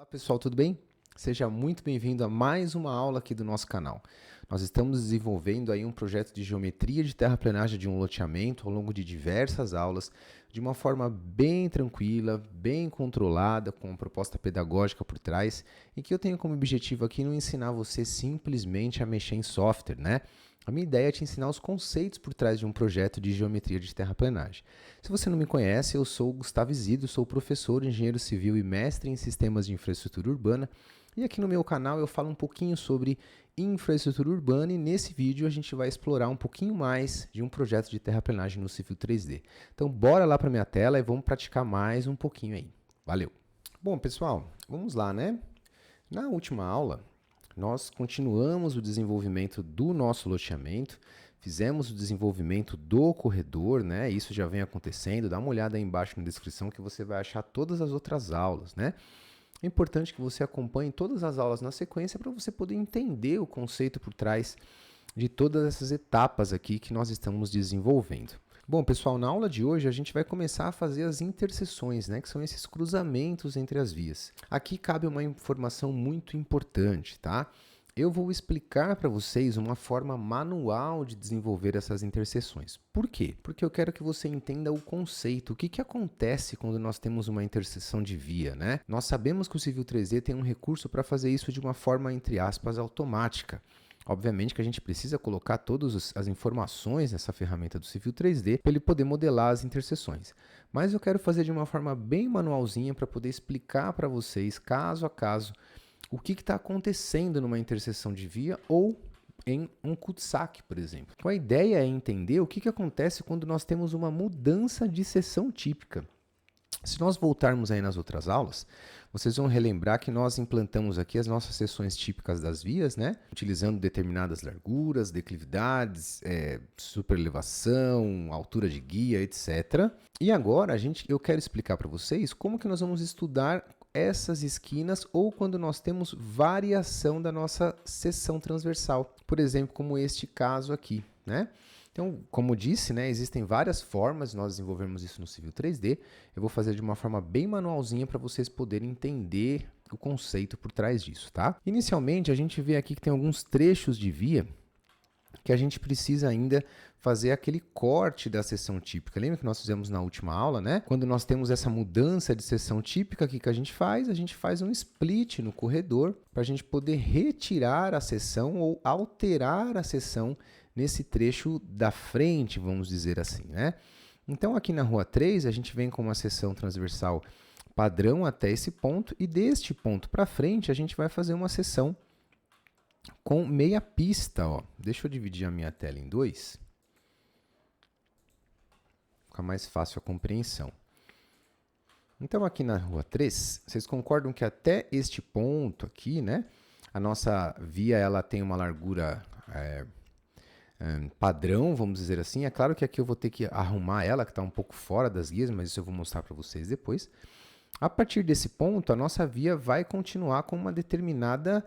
Olá pessoal, tudo bem? Seja muito bem-vindo a mais uma aula aqui do nosso canal. Nós estamos desenvolvendo aí um projeto de geometria de terraplenagem de um loteamento ao longo de diversas aulas, de uma forma bem tranquila, bem controlada, com uma proposta pedagógica por trás, e que eu tenho como objetivo aqui não ensinar você simplesmente a mexer em software, né? A minha ideia é te ensinar os conceitos por trás de um projeto de geometria de terraplenagem. Se você não me conhece, eu sou o Gustavo Isidro, sou professor, engenheiro civil e mestre em sistemas de infraestrutura urbana. E aqui no meu canal eu falo um pouquinho sobre infraestrutura urbana e nesse vídeo a gente vai explorar um pouquinho mais de um projeto de terraplenagem no Civil 3D. Então bora lá para minha tela e vamos praticar mais um pouquinho aí. Valeu! Bom pessoal, vamos lá, né? Na última aula nós continuamos o desenvolvimento do nosso loteamento, fizemos o desenvolvimento do corredor, né? Isso já vem acontecendo, dá uma olhada aí embaixo na descrição que você vai achar todas as outras aulas, né? É importante que você acompanhe todas as aulas na sequência para você poder entender o conceito por trás de todas essas etapas aqui que nós estamos desenvolvendo. Bom, pessoal, na aula de hoje a gente vai começar a fazer as interseções, né, que são esses cruzamentos entre as vias. Aqui cabe uma informação muito importante, tá? Eu vou explicar para vocês uma forma manual de desenvolver essas interseções. Por quê? Porque eu quero que você entenda o conceito. O que acontece quando nós temos uma interseção de via, né? Nós sabemos que o Civil 3D tem um recurso para fazer isso de uma forma, entre aspas, automática. Obviamente que a gente precisa colocar todas as informações nessa ferramenta do Civil 3D para ele poder modelar as interseções. Mas eu quero fazer de uma forma bem manualzinha para poder explicar para vocês, caso a caso, o que está acontecendo numa interseção de via ou em um cul-de-sac, por exemplo. Então, a ideia é entender o que acontece quando nós temos uma mudança de seção típica. Se nós voltarmos aí nas outras aulas, vocês vão relembrar que nós implantamos aqui as nossas seções típicas das vias, né? Utilizando determinadas larguras, declividades, superelevação, altura de guia, etc. E agora eu quero explicar para vocês como que nós vamos estudar essas esquinas ou quando nós temos variação da nossa seção transversal. Por exemplo, como este caso aqui, né? Então, como disse, né, existem várias formas de nós desenvolvermos isso no Civil 3D. Eu vou fazer de uma forma bem manualzinha para vocês poderem entender o conceito por trás disso, tá? Inicialmente, a gente vê aqui que tem alguns trechos de via que a gente precisa ainda fazer aquele corte da seção típica. Lembra que nós fizemos na última aula, né? Quando nós temos essa mudança de seção típica, o que a gente faz? A gente faz um split no corredor para a gente poder retirar a seção ou alterar a seção nesse trecho da frente, vamos dizer assim, né? Então, aqui na Rua 3, a gente vem com uma seção transversal padrão até esse ponto e deste ponto para frente, a gente vai fazer uma seção com meia pista, ó. Deixa eu dividir a minha tela em dois. Fica mais fácil a compreensão. Então, aqui na Rua 3, vocês concordam que até este ponto aqui, né? A nossa via, ela tem uma largura padrão, vamos dizer assim. É claro que aqui eu vou ter que arrumar ela, que está um pouco fora das guias, mas isso eu vou mostrar para vocês depois. A partir desse ponto, a nossa via vai continuar com uma determinada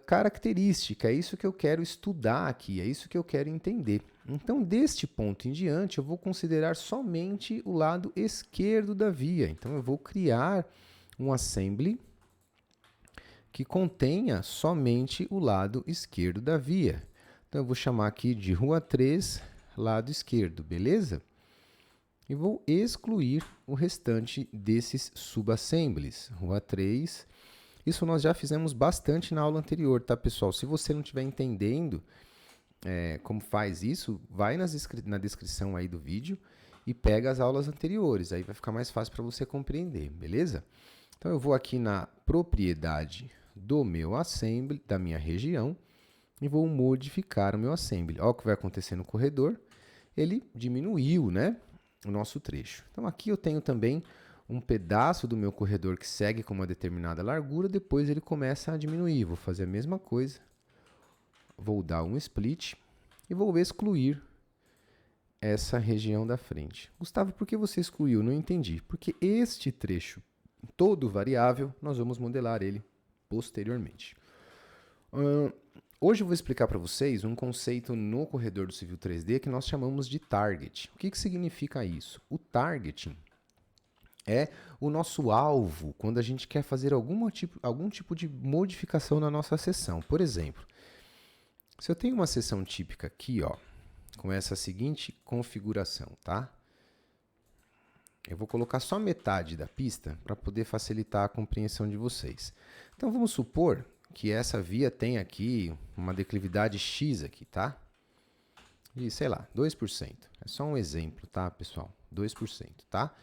característica. É isso que eu quero estudar aqui, é isso que eu quero entender. Então, deste ponto em diante, eu vou considerar somente o lado esquerdo da via. Então, eu vou criar um assembly que contenha somente o lado esquerdo da via. Então, eu vou chamar aqui de Rua 3, lado esquerdo, beleza? E vou excluir o restante desses subassemblies. Rua 3. Isso nós já fizemos bastante na aula anterior, tá, pessoal? Se você não estiver entendendo como faz isso, vai na descrição aí do vídeo e pega as aulas anteriores. Aí vai ficar mais fácil para você compreender, beleza? Então, eu vou aqui na propriedade do meu assembly, da minha região, e vou modificar o meu assembly. Olha o que vai acontecer no corredor. Ele diminuiu, né, o nosso trecho. Então, aqui eu tenho também um pedaço do meu corredor que segue com uma determinada largura, depois ele começa a diminuir. Vou fazer a mesma coisa. Vou dar um split e vou excluir essa região da frente. Gustavo, por que você excluiu? Não entendi. Porque este trecho, todo variável, nós vamos modelar ele posteriormente. Hoje eu vou explicar para vocês um conceito no corredor do Civil 3D que nós chamamos de target. O que significa isso? O targeting é o nosso alvo quando a gente quer fazer algum tipo de modificação na nossa seção. Por exemplo, se eu tenho uma seção típica aqui, ó, com essa seguinte configuração, tá? Eu vou colocar só metade da pista para poder facilitar a compreensão de vocês. Então vamos supor que essa via tem aqui uma declividade X aqui, tá? De, sei lá, 2%. É só um exemplo, tá, pessoal? 2%, tá?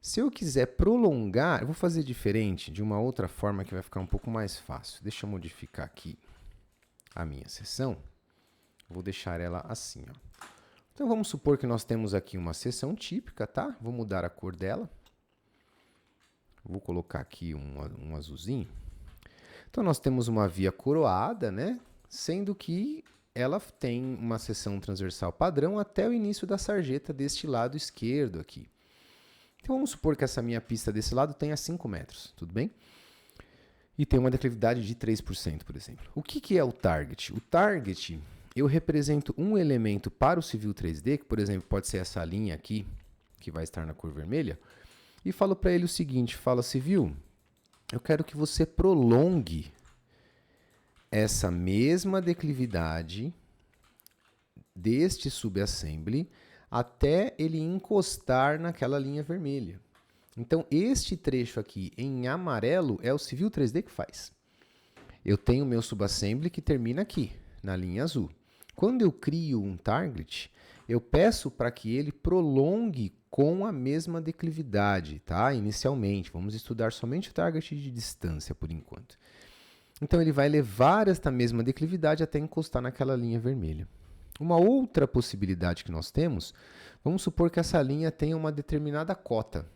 Se eu quiser prolongar, eu vou fazer diferente de uma outra forma que vai ficar um pouco mais fácil. Deixa eu modificar aqui a minha seção. Vou deixar ela assim, ó. Então vamos supor que nós temos aqui uma seção típica, tá? Vou mudar a cor dela. Vou colocar aqui um azulzinho. Então nós temos uma via coroada, né? Sendo que ela tem uma seção transversal padrão até o início da sarjeta deste lado esquerdo aqui. Então vamos supor que essa minha pista desse lado tenha 5 metros, tudo bem? E tem uma declividade de 3%, por exemplo. O que é o target? O target, eu represento um elemento para o civil 3D, que por exemplo pode ser essa linha aqui, que vai estar na cor vermelha, e falo para ele o seguinte, fala civil, eu quero que você prolongue essa mesma declividade deste subassembly até ele encostar naquela linha vermelha. Então, este trecho aqui em amarelo é o civil 3D que faz. Eu tenho meu subassembly que termina aqui, na linha azul. Quando eu crio um target, eu peço para que ele prolongue com a mesma declividade, tá? Inicialmente, vamos estudar somente o target de distância por enquanto. Então, ele vai levar esta mesma declividade até encostar naquela linha vermelha. Uma outra possibilidade que nós temos, vamos supor que essa linha tenha uma determinada cota,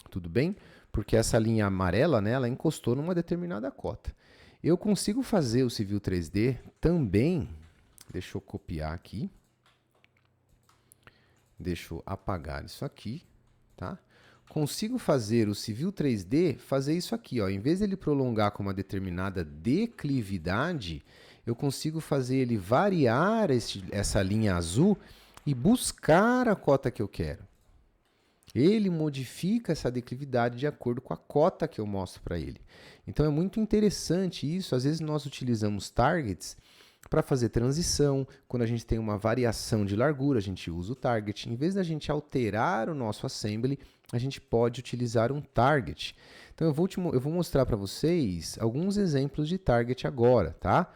tudo bem? Porque essa linha amarela, né, ela encostou numa determinada cota. Eu consigo fazer o civil 3D também, deixa eu copiar aqui, deixa eu apagar isso aqui, tá? Consigo fazer o civil 3D, fazer isso aqui, ó. Em vez de ele prolongar com uma determinada declividade, eu consigo fazer ele variar essa linha azul e buscar a cota que eu quero. Ele modifica essa declividade de acordo com a cota que eu mostro para ele. Então é muito interessante isso. Às vezes nós utilizamos targets para fazer transição. Quando a gente tem uma variação de largura, a gente usa o target. Em vez da gente alterar o nosso assembly, a gente pode utilizar um target. Então eu vou mostrar para vocês alguns exemplos de target agora, tá?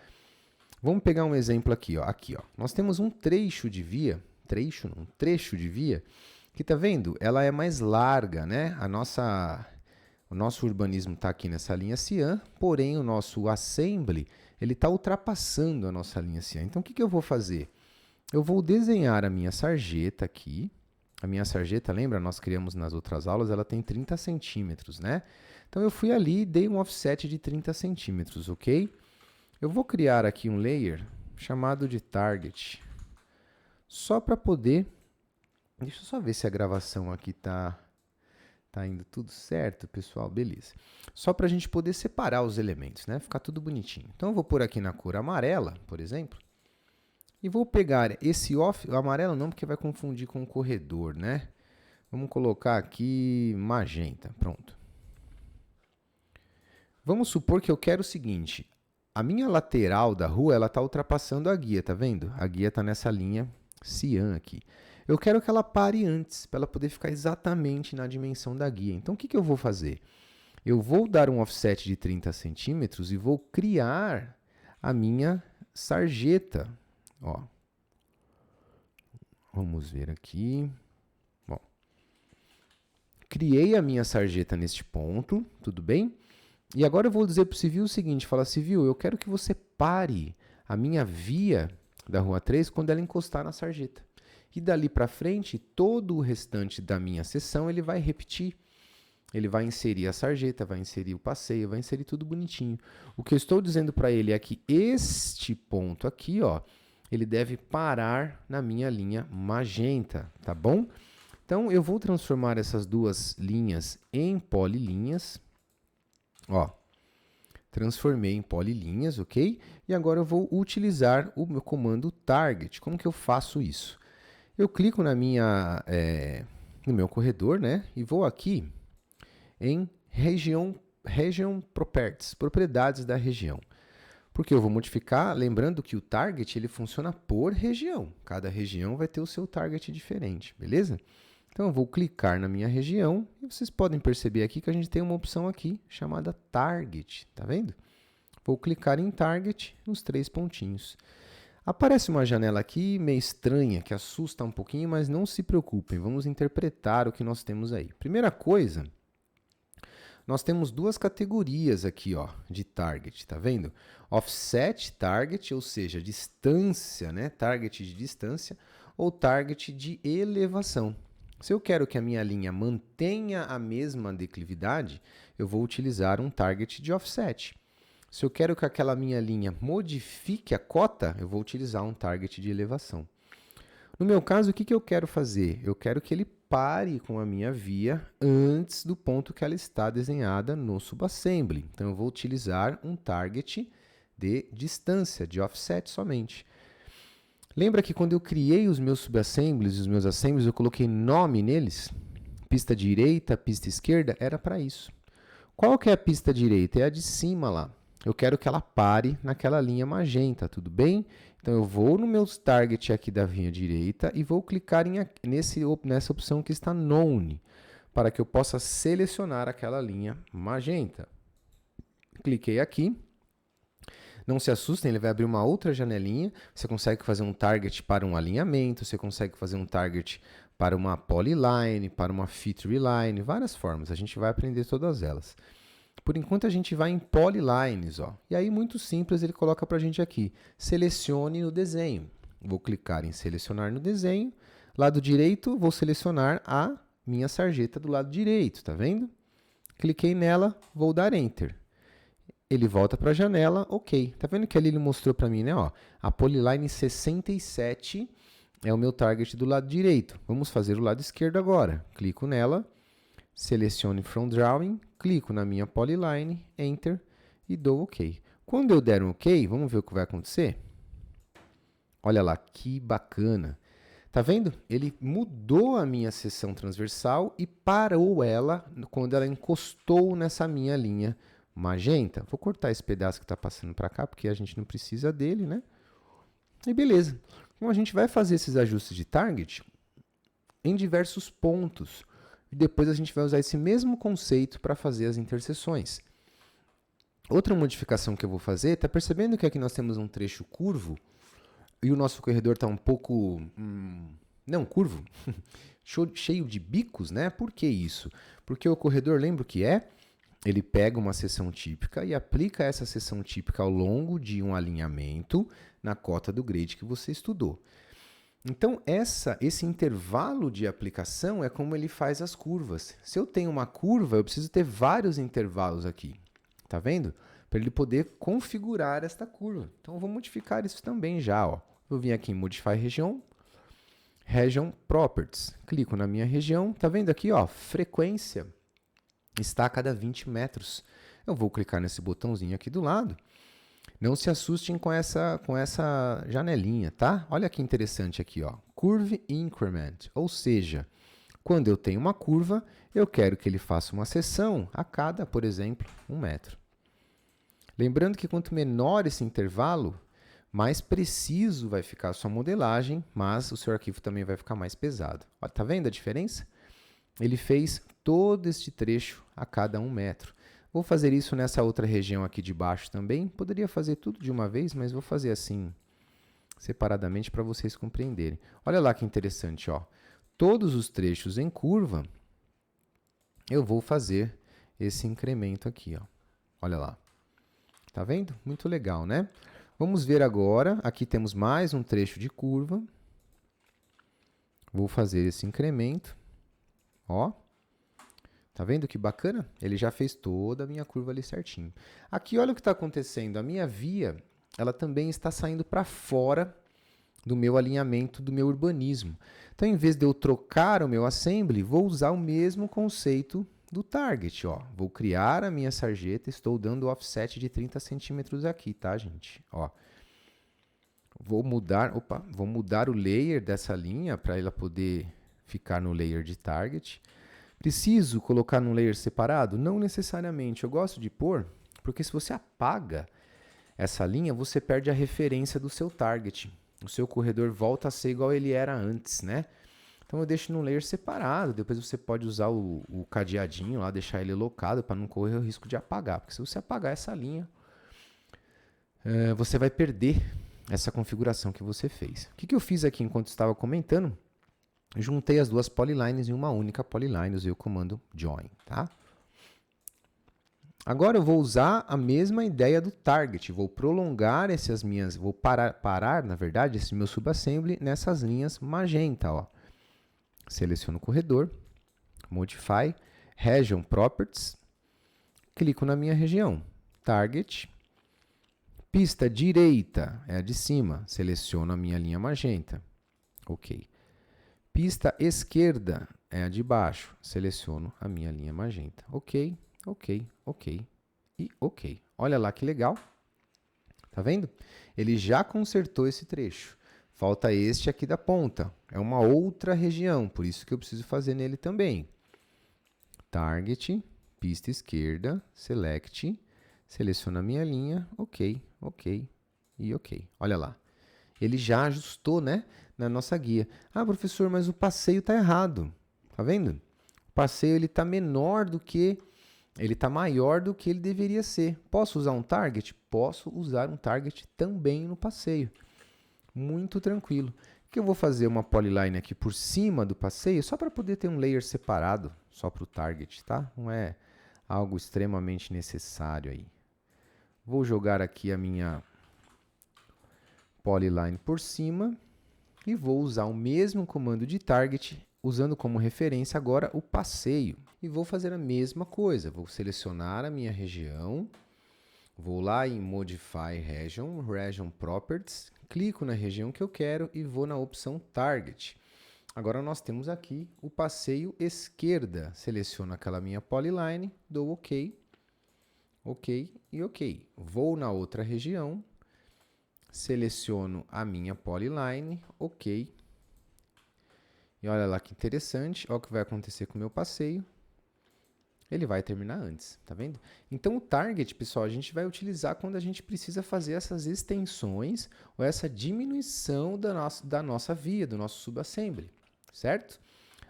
Vamos pegar um exemplo aqui, ó. Aqui, ó. Nós temos um trecho de via, um trecho de via, que tá vendo? Ela é mais larga, né? O nosso urbanismo está aqui nessa linha cian, porém o nosso assembly, ele está ultrapassando a nossa linha cian. Então o que eu vou fazer? Eu vou desenhar a minha sarjeta aqui. A minha sarjeta, lembra? Nós criamos nas outras aulas, ela tem 30 centímetros, né? Então eu fui ali e dei um offset de 30 centímetros, ok? Eu vou criar aqui um layer chamado de target, só para poder... Deixa eu só ver se a gravação aqui tá indo tudo certo, pessoal, beleza. Só para a gente poder separar os elementos, né? Ficar tudo bonitinho. Então eu vou pôr aqui na cor amarela, por exemplo, e vou pegar esse o amarelo não, porque vai confundir com o corredor, né? Vamos colocar aqui magenta, pronto. Vamos supor que eu quero o seguinte, a minha lateral da rua, ela está ultrapassando a guia, tá vendo? A guia está nessa linha cian aqui. Eu quero que ela pare antes, para ela poder ficar exatamente na dimensão da guia. Então, o que eu vou fazer? Eu vou dar um offset de 30 centímetros e vou criar a minha sarjeta. Ó. Vamos ver aqui. Bom, criei a minha sarjeta neste ponto, tudo bem? E agora eu vou dizer para o civil o seguinte, fala, civil, eu quero que você pare a minha via da rua 3 quando ela encostar na sarjeta. E dali para frente, todo o restante da minha seção, ele vai repetir. Ele vai inserir a sarjeta, vai inserir o passeio, vai inserir tudo bonitinho. O que eu estou dizendo para ele é que este ponto aqui, ó, ele deve parar na minha linha magenta, tá bom? Então, eu vou transformar essas duas linhas em polilinhas. Ó, transformei em polilinhas, ok? E agora eu vou utilizar o meu comando target. Como que eu faço isso? Eu clico no meu corredor, né? E vou aqui em region properties, propriedades da região. Porque eu vou modificar, lembrando que o target ele funciona por região. Cada região vai ter o seu target diferente, beleza? Então eu vou clicar na minha região e vocês podem perceber aqui que a gente tem uma opção aqui chamada Target, tá vendo? Vou clicar em Target nos 3 pontinhos. Aparece uma janela aqui meio estranha, que assusta um pouquinho, mas não se preocupem, vamos interpretar o que nós temos aí. Primeira coisa, nós temos 2 categorias aqui, ó, de target, tá vendo? Offset target, ou seja, distância, né? Target de distância, ou target de elevação. Se eu quero que a minha linha mantenha a mesma declividade, eu vou utilizar um target de offset. Se eu quero que aquela minha linha modifique a cota, eu vou utilizar um target de elevação. No meu caso, o que eu quero fazer? Eu quero que ele pare com a minha via antes do ponto que ela está desenhada no subassembly. Então, eu vou utilizar um target de distância, de offset somente. Lembra que quando eu criei os meus subassemblies e os meus assemblies, eu coloquei nome neles? Pista direita, pista esquerda, era para isso. Qual que é a pista direita? É a de cima lá. Eu quero que ela pare naquela linha magenta, tudo bem? Então, eu vou no meu target aqui da linha direita e vou clicar nessa opção que está None, para que eu possa selecionar aquela linha magenta. Cliquei aqui. Não se assustem, ele vai abrir uma outra janelinha. Você consegue fazer um target para um alinhamento, você consegue fazer um target para uma polyline, para uma feature line, várias formas. A gente vai aprender todas elas. Por enquanto, a gente vai em polylines, ó. E aí, muito simples, ele coloca para a gente aqui. Selecione no desenho. Vou clicar em selecionar no desenho. Lado direito, vou selecionar a minha sarjeta do lado direito, tá vendo? Cliquei nela, vou dar Enter. Ele volta para a janela, ok. Tá vendo que ali ele mostrou para mim, né? Ó, a polyline 67 é o meu target do lado direito. Vamos fazer o lado esquerdo agora. Clico nela, seleciono From Drawing, clico na minha polyline, Enter e dou ok. Quando eu der um ok, vamos ver o que vai acontecer? Olha lá, que bacana. Tá vendo? Ele mudou a minha seção transversal e parou ela quando ela encostou nessa minha linha magenta. Vou cortar esse pedaço que está passando para cá, porque a gente não precisa dele, né? E beleza. Então, a gente vai fazer esses ajustes de target em diversos pontos. E depois a gente vai usar esse mesmo conceito para fazer as interseções. Outra modificação que eu vou fazer, está percebendo que aqui nós temos um trecho curvo e o nosso corredor está um pouco... não, curvo. Cheio de bicos, né? Por que isso? Porque o corredor, lembra o que é? Ele pega uma seção típica e aplica essa seção típica ao longo de um alinhamento na cota do grade que você estudou. Então, esse intervalo de aplicação é como ele faz as curvas. Se eu tenho uma curva, eu preciso ter vários intervalos aqui. Tá vendo? Para ele poder configurar esta curva. Então, eu vou modificar isso também já. Ó. Vou vir aqui em Modify Region, Region Properties. Clico na minha região. Tá vendo aqui? Ó, frequência está a cada 20 metros. Eu vou clicar nesse botãozinho aqui do lado. Não se assustem com essa janelinha, tá? Olha que interessante aqui, ó. Curve Increment, ou seja, quando eu tenho uma curva, eu quero que ele faça uma seção a cada, por exemplo, 1 metro. Lembrando que quanto menor esse intervalo, mais preciso vai ficar a sua modelagem, mas o seu arquivo também vai ficar mais pesado. Ó, tá vendo a diferença? Ele fez todo este trecho a cada 1 metro. Vou fazer isso nessa outra região aqui de baixo também. Poderia fazer tudo de uma vez, mas vou fazer assim, separadamente, para vocês compreenderem. Olha lá que interessante, ó. Todos os trechos em curva, eu vou fazer esse incremento aqui, ó. Olha lá. Tá vendo? Muito legal, né? Vamos ver agora. Aqui temos mais um trecho de curva. Vou fazer esse incremento. Ó. Tá vendo que bacana? Ele já fez toda a minha curva ali certinho. Aqui, olha o que está acontecendo. A minha via, ela também está saindo para fora do meu alinhamento, do meu urbanismo. Então, em vez de eu trocar o meu assembly, vou usar o mesmo conceito do target. Ó. Vou criar a minha sarjeta, estou dando offset de 30 centímetros aqui, tá, gente? Ó. Vou mudar o layer dessa linha para ela poder ficar no layer de target. Preciso colocar num layer separado? Não necessariamente. Eu gosto de pôr, porque se você apaga essa linha, você perde a referência do seu target. O seu corredor volta a ser igual ele era antes, né? Então eu deixo num layer separado, depois você pode usar o cadeadinho lá, deixar ele locado para não correr o risco de apagar. Porque se você apagar essa linha, você vai perder essa configuração que você fez. O que eu fiz aqui enquanto estava comentando? Juntei as duas polylines em uma única polyline, usei o comando join, tá? Agora eu vou usar a mesma ideia do target, vou prolongar vou parar, na verdade, esse meu subassembly nessas linhas magenta, ó. Seleciono o corredor, modify, region properties, clico na minha região, target, pista direita é a de cima, seleciono a minha linha magenta, ok. Pista esquerda é a de baixo. Seleciono a minha linha magenta. Ok, ok, ok e ok. Olha lá que legal. Tá vendo? Ele já consertou esse trecho. Falta este aqui da ponta. É uma outra região, por isso que eu preciso fazer nele também. Target, pista esquerda, select, seleciono a minha linha, ok, ok e ok. Olha lá. Ele já ajustou, né, na nossa guia. Ah, professor, mas o passeio está errado. Tá vendo? O passeio ele está menor do que... Ele está maior do que ele deveria ser. Posso usar um target? Posso usar um target também no passeio. Muito tranquilo. O que eu vou fazer uma polyline aqui por cima do passeio, só para poder ter um layer separado, só para o target, tá? Não é algo extremamente necessário aí. Vou jogar aqui a minha polyline por cima e vou usar o mesmo comando de target, usando como referência agora o passeio. E vou fazer a mesma coisa, vou selecionar a minha região, vou lá em Modify Region, Region Properties, clico na região que eu quero e vou na opção Target. Agora nós temos aqui o passeio esquerda, seleciono aquela minha polyline, dou OK, OK e OK. Vou na outra região, seleciono a minha polyline, ok. E olha lá que interessante, olha o que vai acontecer com o meu passeio. Ele vai terminar antes, tá vendo? Então o target, pessoal, a gente vai utilizar quando a gente precisa fazer essas extensões ou essa diminuição da nossa via, do nosso subassembly, certo?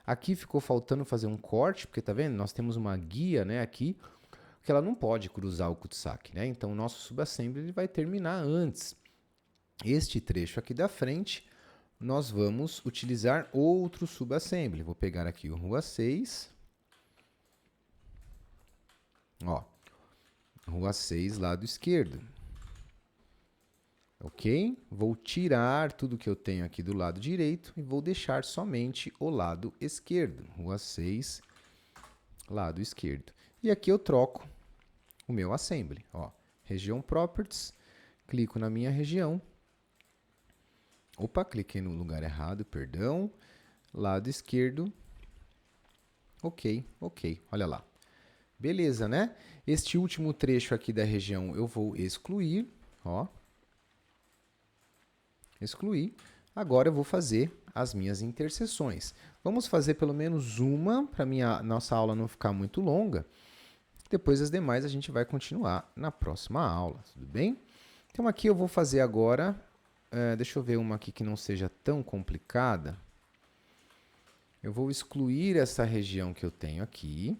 Aqui ficou faltando fazer um corte, porque tá vendo? Nós temos uma guia, né, aqui, que ela não pode cruzar o cul-de-sac, né? Então o nosso subassembly ele vai terminar antes. Este trecho aqui da frente, nós vamos utilizar outro subassembly. Vou pegar aqui o Rua 6. Ó, Rua 6, lado esquerdo. Ok? Vou tirar tudo que eu tenho aqui do lado direito e vou deixar somente o lado esquerdo. Rua 6, lado esquerdo. E aqui eu troco o meu assembly. Ó, região Properties, clico na minha região. Opa, cliquei no lugar errado, perdão. Lado esquerdo. Ok, ok. Olha lá. Beleza, né? Este último trecho aqui da região eu vou excluir. Ó. Excluir. Agora eu vou fazer as minhas interseções. Vamos fazer pelo menos uma para nossa aula não ficar muito longa. Depois as demais a gente vai continuar na próxima aula, tudo bem? Então aqui eu vou fazer agora... deixa eu ver uma aqui que não seja tão complicada. Eu vou excluir essa região que eu tenho aqui.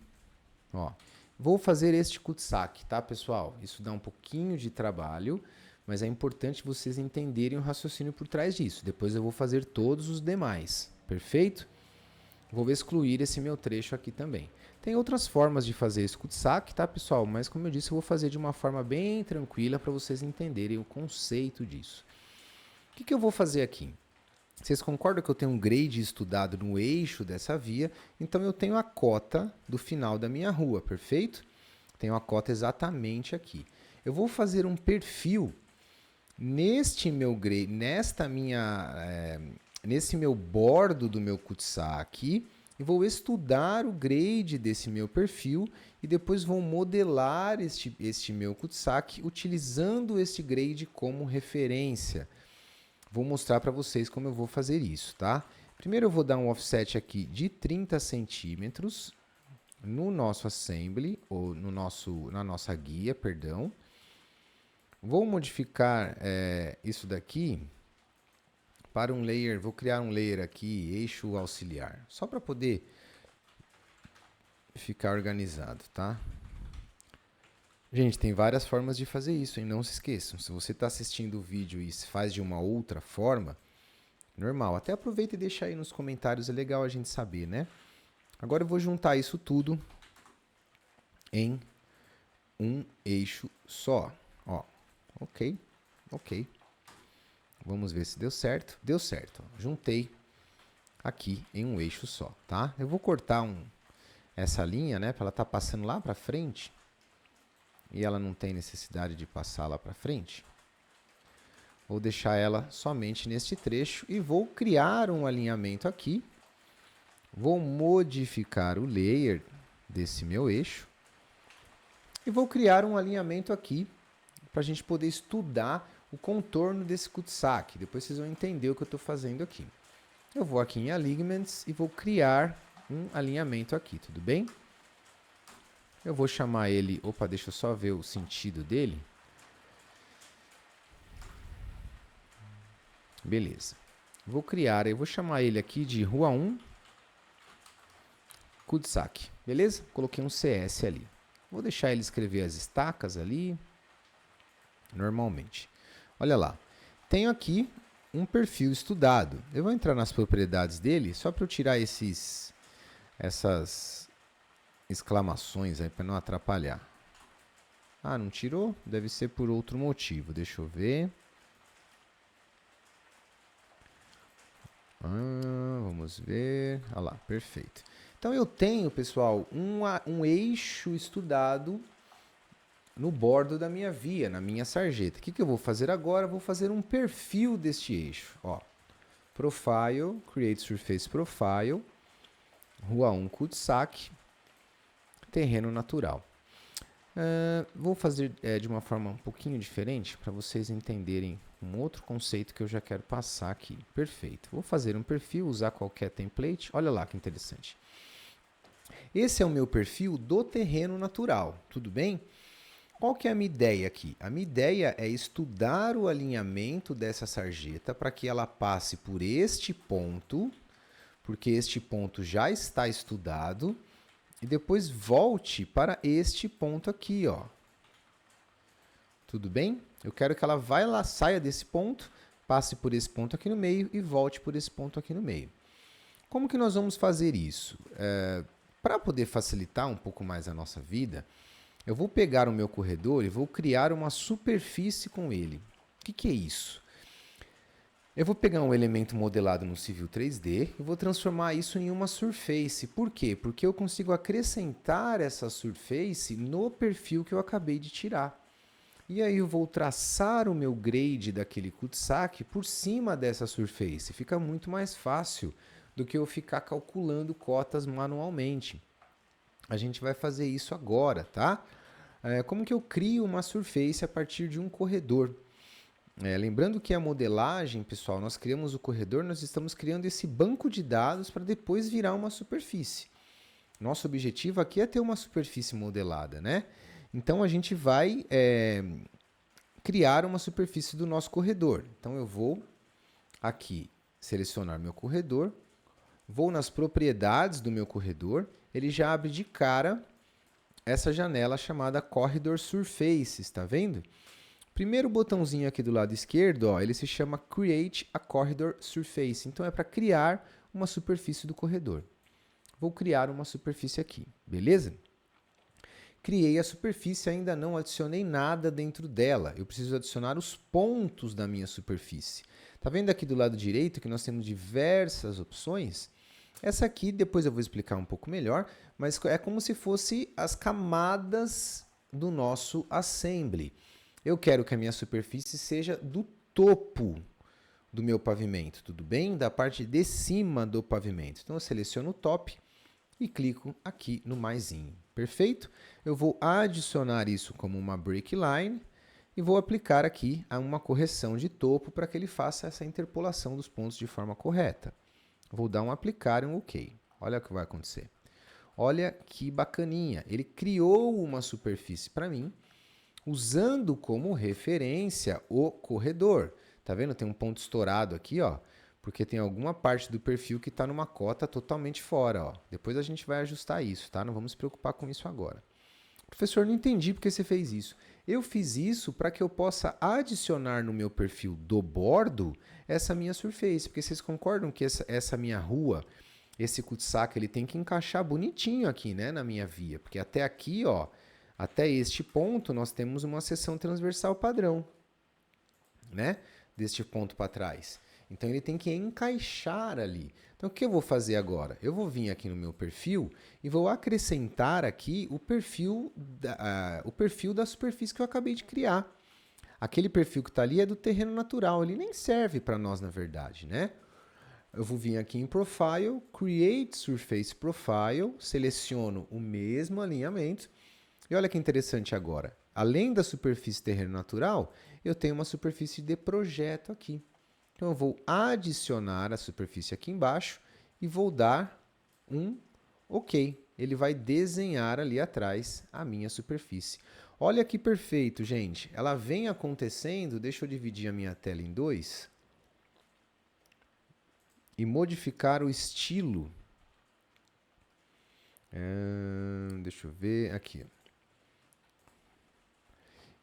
Ó, vou fazer este cul-de-sac, tá, pessoal? Isso dá um pouquinho de trabalho, mas é importante vocês entenderem o raciocínio por trás disso. Depois eu vou fazer todos os demais, perfeito? Vou excluir esse meu trecho aqui também. Tem outras formas de fazer esse cul-de-sac, tá, pessoal? Mas, como eu disse, eu vou fazer de uma forma bem tranquila para vocês entenderem o conceito disso. O que eu vou fazer aqui? Vocês concordam que eu tenho um grade estudado no eixo dessa via, então eu tenho a cota do final da minha rua, perfeito? Tenho a cota exatamente aqui. Eu vou fazer um perfil neste meu grade, nesse meu bordo do meu cul-de-sac e vou estudar o grade desse meu perfil e depois vou modelar este meu cul-de-sac utilizando este grade como referência. Vou mostrar para vocês como eu vou fazer isso, tá? Primeiro eu vou dar um offset aqui de 30 centímetros, no nosso assembly, ou na nossa guia, perdão. Vou modificar isso daqui para um layer, vou criar um layer aqui, eixo auxiliar, só para poder ficar organizado, tá? Gente, tem várias formas de fazer isso, hein? Não se esqueçam. Se você está assistindo o vídeo e faz de uma outra forma, normal. Até aproveita e deixa aí nos comentários, é legal a gente saber, né? Agora eu vou juntar isso tudo em um eixo só. Ó, ok. Vamos ver se deu certo. Deu certo. Ó. Juntei aqui em um eixo só, tá? Eu vou cortar essa linha, né? Para ela estar passando lá para frente. E ela não tem necessidade de passar lá para frente. Vou deixar ela somente neste trecho e vou criar um alinhamento aqui. Vou modificar o layer desse meu eixo e vou criar um alinhamento aqui para a gente poder estudar o contorno desse cul-de-sac. Depois vocês vão entender o que eu estou fazendo aqui. Eu vou aqui em Alignments e vou criar um alinhamento aqui, tudo bem? Eu vou chamar ele... Opa, deixa eu só ver o sentido dele. Beleza. Vou criar, eu vou chamar ele aqui de Rua 1 cul-de-sac. Beleza? Coloquei um CS ali. Vou deixar ele escrever as estacas ali. Normalmente. Olha lá. Tenho aqui um perfil estudado. Eu vou entrar nas propriedades dele só para eu tirar essas exclamações aí para não atrapalhar. Ah, não tirou? Deve ser por outro motivo. Deixa eu ver. Vamos ver. Olha lá, perfeito. Então eu tenho, pessoal, um eixo estudado no bordo da minha via, na minha sarjeta. O que eu vou fazer agora? Vou fazer um perfil deste eixo. Ó, Profile, Create Surface Profile, Rua 1 cul-de-sac, terreno natural. Vou fazer de uma forma um pouquinho diferente para vocês entenderem um outro conceito que eu já quero passar aqui. Perfeito. Vou fazer um perfil, usar qualquer template. Olha lá que interessante. Esse é o meu perfil do terreno natural, tudo bem? Qual que é a minha ideia aqui? A minha ideia é estudar o alinhamento dessa sarjeta para que ela passe por este ponto, porque este ponto já está estudado, e depois volte para este ponto aqui, ó. Tudo bem? Eu quero que ela vá lá, saia desse ponto, passe por esse ponto aqui no meio e volte por esse ponto aqui no meio. Como que nós vamos fazer isso? Para poder facilitar um pouco mais a nossa vida, eu vou pegar o meu corredor e vou criar uma superfície com ele. O que é isso? Eu vou pegar um elemento modelado no Civil 3D e vou transformar isso em uma surface. Por quê? Porque eu consigo acrescentar essa surface no perfil que eu acabei de tirar. E aí eu vou traçar o meu grade daquele cul-de-sac por cima dessa surface. Fica muito mais fácil do que eu ficar calculando cotas manualmente. A gente vai fazer isso agora, tá? Como que eu crio uma surface a partir de um corredor? Lembrando que a modelagem, pessoal, nós criamos o corredor, nós estamos criando esse banco de dados para depois virar uma superfície. Nosso objetivo aqui é ter uma superfície modelada, né? Então, a gente vai criar uma superfície do nosso corredor. Então, eu vou aqui selecionar meu corredor, vou nas propriedades do meu corredor, ele já abre de cara essa janela chamada Corridor Surface, está vendo? Primeiro botãozinho aqui do lado esquerdo, ó, ele se chama Create a Corridor Surface. Então, é para criar uma superfície do corredor. Vou criar uma superfície aqui, beleza? Criei a superfície, ainda não adicionei nada dentro dela. Eu preciso adicionar os pontos da minha superfície. Tá vendo aqui do lado direito que nós temos diversas opções? Essa aqui, depois eu vou explicar um pouco melhor, mas é como se fosse as camadas do nosso assembly. Eu quero que a minha superfície seja do topo do meu pavimento, tudo bem? Da parte de cima do pavimento. Então, eu seleciono o top e clico aqui no maisinho. Perfeito? Eu vou adicionar isso como uma break line e vou aplicar aqui uma correção de topo para que ele faça essa interpolação dos pontos de forma correta. Vou dar um aplicar e um OK. Olha o que vai acontecer. Olha que bacaninha. Ele criou uma superfície para mim, usando como referência o corredor. Tá vendo? Tem um ponto estourado aqui, ó, porque tem alguma parte do perfil que está numa cota totalmente fora, ó. Depois a gente vai ajustar isso, tá? Não vamos se preocupar com isso agora. Professor, não entendi porque você fez isso. Eu fiz isso para que eu possa adicionar no meu perfil do bordo essa minha surface, porque vocês concordam que essa minha rua, esse cul-de-sac, ele tem que encaixar bonitinho aqui, né, na minha via, porque até aqui, ó, até este ponto nós temos uma seção transversal padrão, né, deste ponto para trás. Então ele tem que encaixar ali. Então o que eu vou fazer agora? Eu vou vir aqui no meu perfil e vou acrescentar aqui o perfil da superfície que eu acabei de criar. Aquele perfil que está ali é do terreno natural, ele nem serve para nós na verdade, né? Eu vou vir aqui em Profile, Create Surface Profile, seleciono o mesmo alinhamento e olha que interessante agora. Além da superfície terreno natural, eu tenho uma superfície de projeto aqui. Então eu vou adicionar a superfície aqui embaixo e vou dar um OK. Ele vai desenhar ali atrás a minha superfície. Olha que perfeito, gente. Ela vem acontecendo, deixa eu dividir a minha tela em dois e modificar o estilo. Deixa eu ver aqui.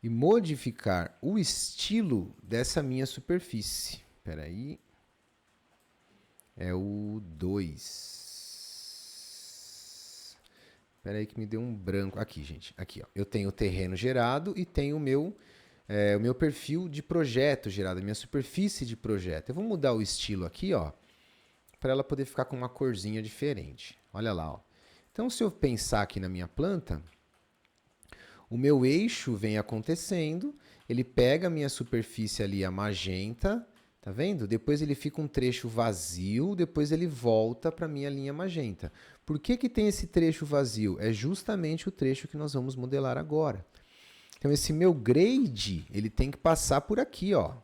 E modificar o estilo dessa minha superfície. Espera aí. É o 2. Espera aí que me deu um branco. Aqui, gente. Aqui, ó. Eu tenho o terreno gerado e tenho o meu perfil de projeto gerado, a minha superfície de projeto. Eu vou mudar o estilo aqui, ó, para ela poder ficar com uma corzinha diferente. Olha lá, ó. Então, se eu pensar aqui na minha planta, o meu eixo vem acontecendo, ele pega a minha superfície ali, a magenta, tá vendo? Depois ele fica um trecho vazio, depois ele volta para a minha linha magenta. Por que que tem esse trecho vazio? É justamente o trecho que nós vamos modelar agora. Então, esse meu grade, ele tem que passar por aqui, ó.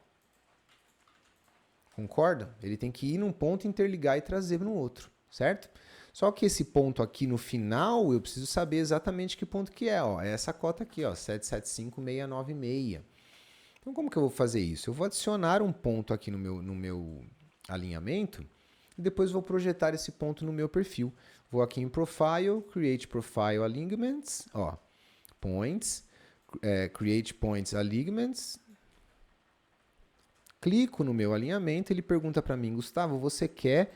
Concorda? Ele tem que ir num ponto, interligar e trazer no outro, certo? Só que esse ponto aqui no final, eu preciso saber exatamente que ponto que é, ó. É essa cota aqui, ó, 775696. Então, como que eu vou fazer isso? Eu vou adicionar um ponto aqui no meu alinhamento e depois vou projetar esse ponto no meu perfil. Vou aqui em Profile, Create Profile Alignments, ó, Points, Create Points Alignments. Clico no meu alinhamento, ele pergunta para mim, Gustavo, você quer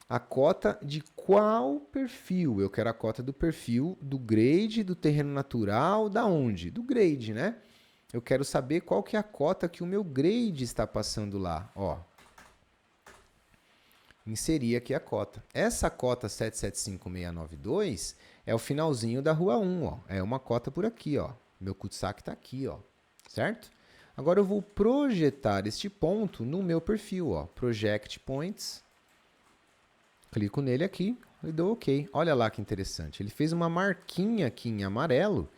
a cota de qual perfil? Eu quero a cota do perfil do grade, do terreno natural, da onde? Do grade, né? Eu quero saber qual que é a cota que o meu grade está passando lá, ó. Inserir aqui a cota. Essa cota 775692 é o finalzinho da rua 1, ó. É uma cota por aqui, ó. Meu cul-de-sac está aqui, ó. Certo? Agora eu vou projetar este ponto no meu perfil, ó. Project Points. Clico nele aqui e dou OK. Olha lá que interessante. Ele fez uma marquinha aqui em amarelo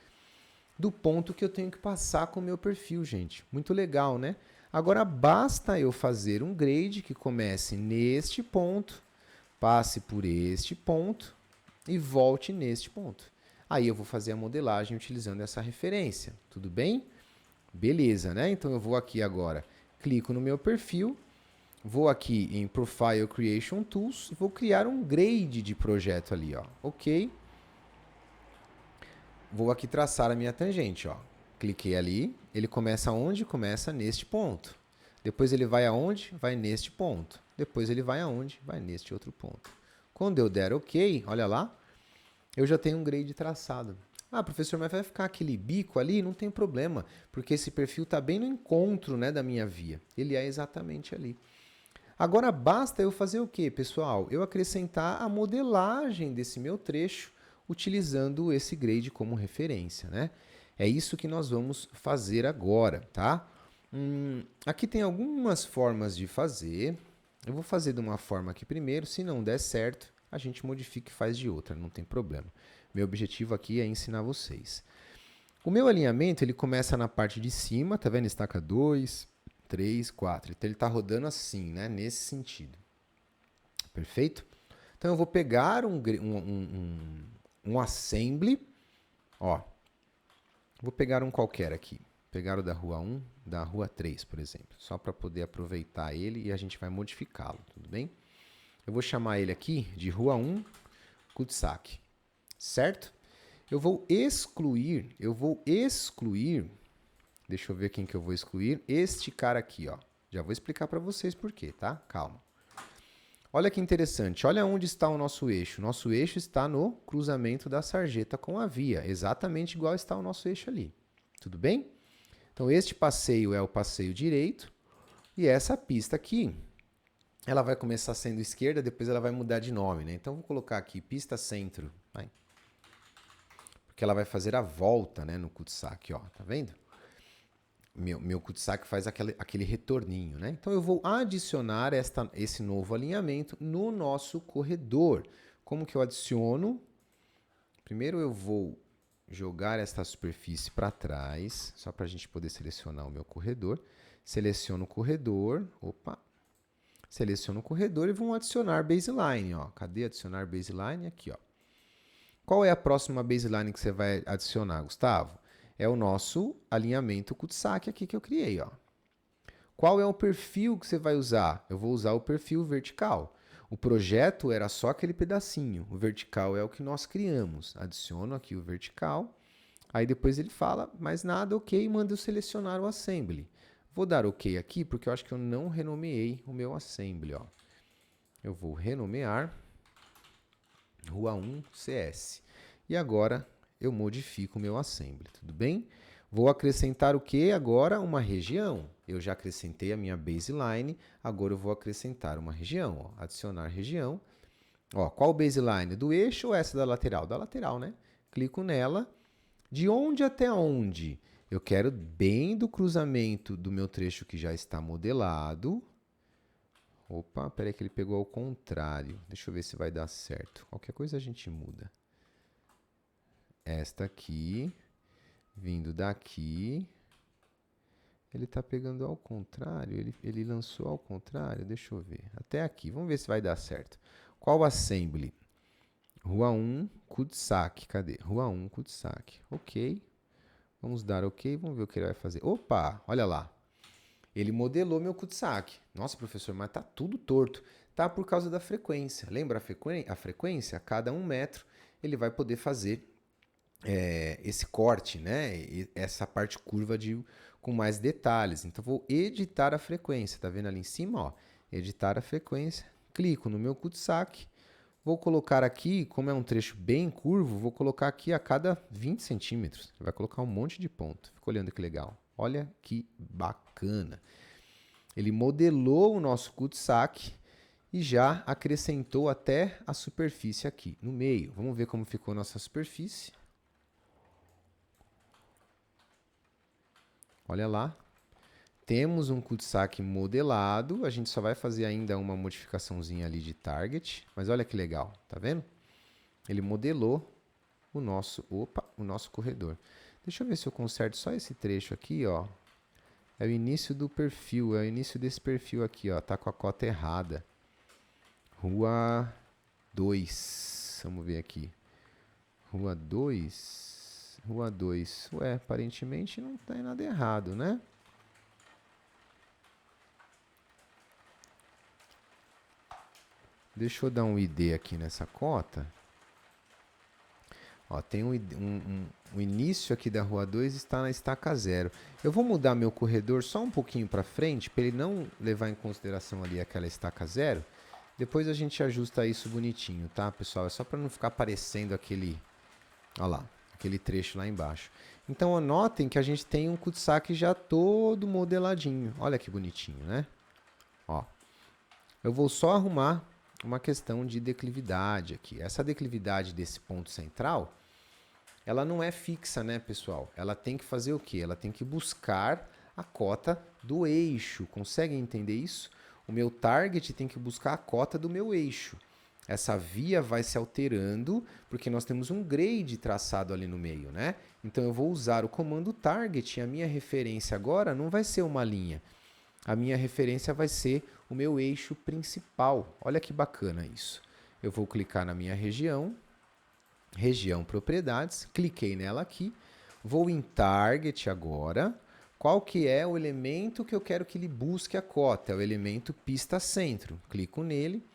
do ponto que eu tenho que passar com o meu perfil, gente. Muito legal, né? Agora basta eu fazer um grade que comece neste ponto, passe por este ponto e volte neste ponto. Aí eu vou fazer a modelagem utilizando essa referência. Tudo bem? Beleza, né? Então eu vou aqui agora, clico no meu perfil, vou aqui em Profile Creation Tools, vou criar um grade de projeto ali, ó. OK. Vou aqui traçar a minha tangente, ó. Cliquei ali, ele começa aonde? Começa neste ponto. Depois ele vai aonde? Vai neste ponto. Depois ele vai aonde? Vai neste outro ponto. Quando eu der OK, olha lá, eu já tenho um grade traçado. Ah, professor, mas vai ficar aquele bico ali? Não tem problema, porque esse perfil está bem no encontro, né, da minha via. Ele é exatamente ali. Agora basta eu fazer o quê, pessoal? Eu acrescentar a modelagem desse meu trecho utilizando esse grade como referência, né? É isso que nós vamos fazer agora, tá? Aqui tem algumas formas de fazer. Eu vou fazer de uma forma aqui primeiro, se não der certo, a gente modifica e faz de outra, não tem problema. Meu objetivo aqui é ensinar vocês. O meu alinhamento, ele começa na parte de cima, tá vendo? Estaca 2, 3, 4. Então, ele está rodando assim, né? Nesse sentido. Perfeito? Então, eu vou pegar um assembly, ó, vou pegar um qualquer aqui, pegar o da rua 1, da rua 3, por exemplo, só para poder aproveitar ele e a gente vai modificá-lo, tudo bem? Eu vou chamar ele aqui de rua 1, cul-de-sac, certo? Eu vou excluir, deixa eu ver quem que eu vou excluir, este cara aqui, ó. Já vou explicar para vocês por quê, tá? Calma. Olha que interessante, olha onde está o nosso eixo. Nosso eixo está no cruzamento da sarjeta com a via, exatamente igual está o nosso eixo ali. Tudo bem? Então, este passeio é o passeio direito e essa pista aqui, ela vai começar sendo esquerda, depois ela vai mudar de nome, né? Então, vou colocar aqui pista centro, vai. Porque ela vai fazer a volta, né, no cul-de-sac, ó, tá vendo? Meu cul-de-sac faz aquele retorninho, né? Então eu vou adicionar esse novo alinhamento no nosso corredor. Como que eu adiciono? Primeiro eu vou jogar esta superfície para trás, só para a gente poder selecionar o meu corredor. Seleciono o corredor, seleciono o corredor e vou adicionar baseline, ó. Cadê adicionar baseline? Aqui, ó. Qual é a próxima baseline que você vai adicionar, Gustavo? É o nosso alinhamento cul-de-sac aqui que eu criei, ó. Qual é o perfil que você vai usar? Eu vou usar o perfil vertical. O projeto era só aquele pedacinho. O vertical é o que nós criamos. Adiciono aqui o vertical. Aí depois ele fala, mais nada, ok, manda eu selecionar o assembly. Vou dar ok aqui porque eu acho que eu não renomeei o meu assembly, ó. Eu vou renomear Rua 1 CS. E agora eu modifico o meu assembly, tudo bem? Vou acrescentar o que agora? Uma região. Eu já acrescentei a minha baseline, agora eu vou acrescentar uma região. Ó. Adicionar região. Ó, qual baseline? Do eixo ou essa da lateral? Da lateral, né? Clico nela. De onde até onde? Eu quero bem do cruzamento do meu trecho que já está modelado. Opa, peraí que ele pegou ao contrário. Deixa eu ver se vai dar certo. Qualquer coisa a gente muda. Esta aqui, vindo daqui, ele está pegando ao contrário, ele lançou ao contrário, deixa eu ver, até aqui, vamos ver se vai dar certo. Qual assembly? Rua 1, cul-de-sac, cadê? Rua 1, cul-de-sac, ok, vamos dar ok, vamos ver o que ele vai fazer. Opa, olha lá, ele modelou meu cul-de-sac. Nossa, professor, mas tá tudo torto. Tá por causa da frequência, lembra a frequência? A cada 1 metro ele vai poder fazer esse corte, né? E essa parte curva com mais detalhes. Então, vou editar a frequência. Tá vendo ali em cima? Ó, editar a frequência. Clico no meu cul-de-sac. Vou colocar aqui, como é um trecho bem curvo, vou colocar aqui a cada 20 centímetros. Vai colocar um monte de ponto. Fica olhando que legal. Olha que bacana. Ele modelou o nosso cul-de-sac e já acrescentou até a superfície aqui no meio. Vamos ver como ficou a nossa superfície. Olha lá, temos um cul-de-sac modelado, a gente só vai fazer ainda uma modificaçãozinha ali de target, mas olha que legal, tá vendo? Ele modelou o nosso corredor. Deixa eu ver se eu conserto só esse trecho aqui, ó. É o início do perfil, é o início desse perfil aqui, ó, tá com a cota errada. Rua 2, vamos ver aqui. Rua 2... Rua 2. Ué, aparentemente não tem nada errado, né? Deixa eu dar um ID aqui nessa cota. Ó, tem o início aqui da Rua 2 está na estaca 0. Eu vou mudar meu corredor só um pouquinho para frente, para ele não levar em consideração ali aquela estaca 0. Depois a gente ajusta isso bonitinho, tá, pessoal? É só para não ficar aparecendo aquele... Olha lá. Aquele trecho lá embaixo. Então, notem que a gente tem um cul-de-sac já todo modeladinho. Olha que bonitinho, né? Ó, eu vou só arrumar uma questão de declividade aqui. Essa declividade desse ponto central, ela não é fixa, né, pessoal? Ela tem que fazer o quê? Ela tem que buscar a cota do eixo. Conseguem entender isso? O meu target tem que buscar a cota do meu eixo. Essa via vai se alterando, porque nós temos um grade traçado ali no meio, né? Então, eu vou usar o comando target e a minha referência agora não vai ser uma linha. A minha referência vai ser o meu eixo principal. Olha que bacana isso. Eu vou clicar na minha região, região propriedades, cliquei nela aqui, vou em Target agora. Qual que é o elemento que eu quero que ele busque a cota? É o elemento pista centro. Clico nele.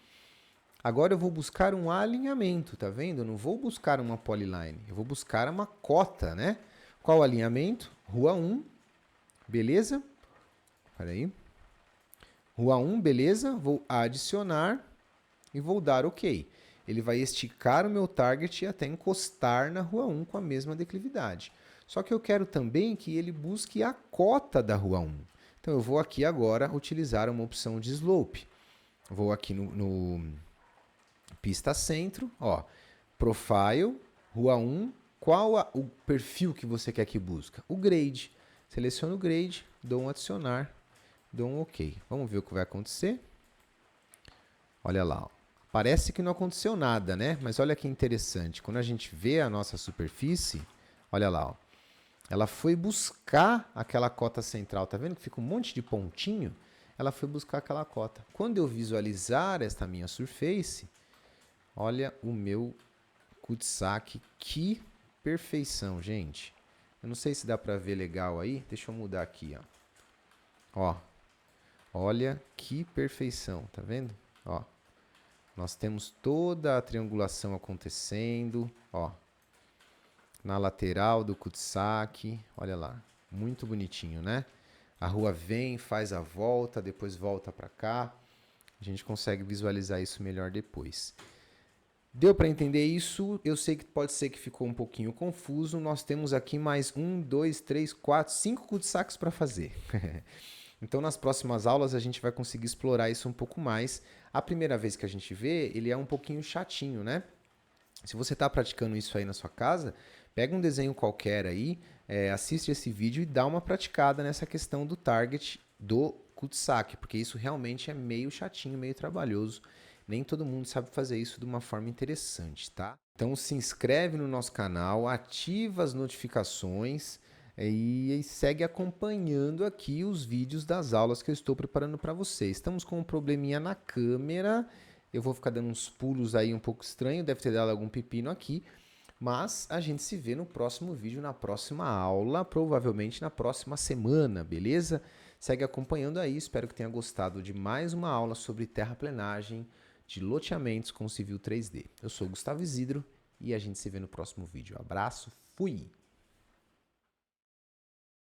Agora eu vou buscar um alinhamento, tá vendo? Eu não vou buscar uma polyline, eu vou buscar uma cota, né? Qual alinhamento? Rua 1, beleza? Espera aí. Rua 1, beleza? Vou adicionar e vou dar OK. Ele vai esticar o meu target até encostar na Rua 1 com a mesma declividade. Só que eu quero também que ele busque a cota da Rua 1. Então eu vou aqui agora utilizar uma opção de slope. Vou aqui no pista centro, ó, profile, Rua 1, qual o perfil que você quer que busque? O grade. Seleciono o grade, dou um adicionar, dou um OK. Vamos ver o que vai acontecer. Olha lá, ó. Parece que não aconteceu nada, né? Mas olha que interessante. Quando a gente vê a nossa superfície, olha lá, ó. Ela foi buscar aquela cota central. Tá vendo que fica um monte de pontinho? Ela foi buscar aquela cota. Quando eu visualizar esta minha surface, olha o meu cul-de-sac. Que perfeição, gente. Eu não sei se dá para ver legal aí. Deixa eu mudar aqui, ó. Ó. Olha que perfeição, tá vendo? Ó. Nós temos toda a triangulação acontecendo, ó. Na lateral do cul-de-sac, olha lá, muito bonitinho, né? A rua vem, faz a volta, depois volta para cá. A gente consegue visualizar isso melhor depois. Deu para entender isso? Eu sei que pode ser que ficou um pouquinho confuso. Nós temos aqui mais 1, 2, 3, 4, 5 cul-de-sacs para fazer. Então, nas próximas aulas, a gente vai conseguir explorar isso um pouco mais. A primeira vez que a gente vê, ele é um pouquinho chatinho, né? Se você está praticando isso aí na sua casa, pega um desenho qualquer aí, assiste esse vídeo e dá uma praticada nessa questão do target do cul-de-sac, porque isso realmente é meio chatinho, meio trabalhoso. Nem todo mundo sabe fazer isso de uma forma interessante, tá? Então se inscreve no nosso canal, ativa as notificações e segue acompanhando aqui os vídeos das aulas que eu estou preparando para vocês. Estamos com um probleminha na câmera. Eu vou ficar dando uns pulos aí um pouco estranho, deve ter dado algum pepino aqui, mas a gente se vê no próximo vídeo, na próxima aula, provavelmente na próxima semana, beleza? Segue acompanhando aí, espero que tenha gostado de mais uma aula sobre terraplenagem de loteamentos com Civil 3D. Eu sou o Gustavo Isidro e a gente se vê no próximo vídeo. Abraço, fui!